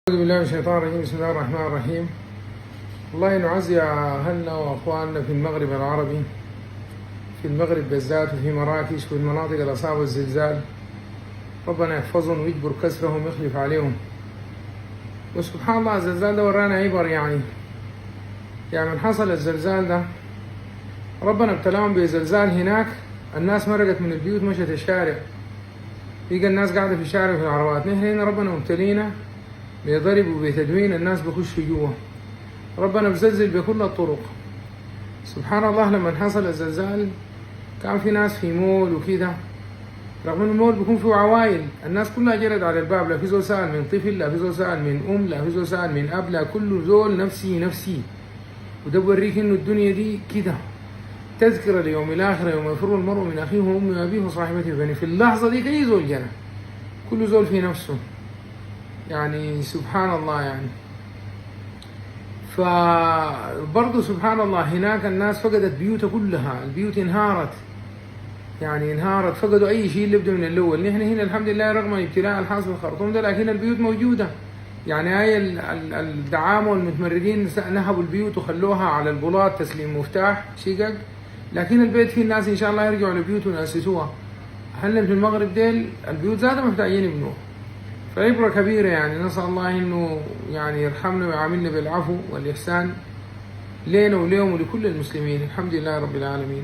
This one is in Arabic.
أعوذ بالله من الشيطان الرجيم. بسم الله الرحمن الرحيم. والله نعزي أهلنا وأخواننا في المغرب العربي، في المغرب بالذات وفي مراكش وفي المناطق اللي أصابها الزلزال. ربنا يحفظهم ويجبر كسرهم ويخلف عليهم. وسبحان الله الزلزال ده ورانا عبر يعني من حصل الزلزال ده ربنا ابتلاهم بزلزال هناك. الناس مرقت من البيوت مشت الشارع، بقى الناس قاعدة في الشارع في العربات. نحن هنا ربنا مبتلينا بضرب وبتدوين، الناس بخشوا جوا. ربنا بزلزل بكل الطرق. سبحان الله لما حصل الزلزال كان في ناس في مول وكده، رغم ان المول بيكون فيه عوائل، الناس كلها جرت على الباب. لا في زول سأل من طفل، لا في زول سأل من لا في زول سأل من أب، لا كل زول نفسي نفسي. وده بوريك انه الدنيا دي كده تذكرة ليوم الآخرة، يوم يفر المرء من أخيه وأمه وأبيه وصاحبته وبنيه. في اللحظة دي أي زول جنى، كل زول في نفسه. سبحان الله فبرضه سبحان الله هناك الناس فقدت بيوتها كلها، البيوت انهارت انهارت، فقدوا أي شيء اللي بدأ من الأول. نحن هنا الحمد لله رغم الابتلاء الحاصل في الخرطوم ده، لكن البيوت موجودة. هاي الدعامة والمتمردين نهبوا البيوت وخلوها على البلاط تسليم مفتاح شقق، لكن البيت فيه الناس إن شاء الله يرجعوا لبيوتهم ويأسسوها. أهلنا في المغرب ديل البيوت ذاتها محتاجين يبنوها. فعبرة كبيرة نسأل الله إنه يرحمنا ويعاملنا بالعفو والإحسان لينا وليهم ولكل المسلمين. الحمد لله رب العالمين.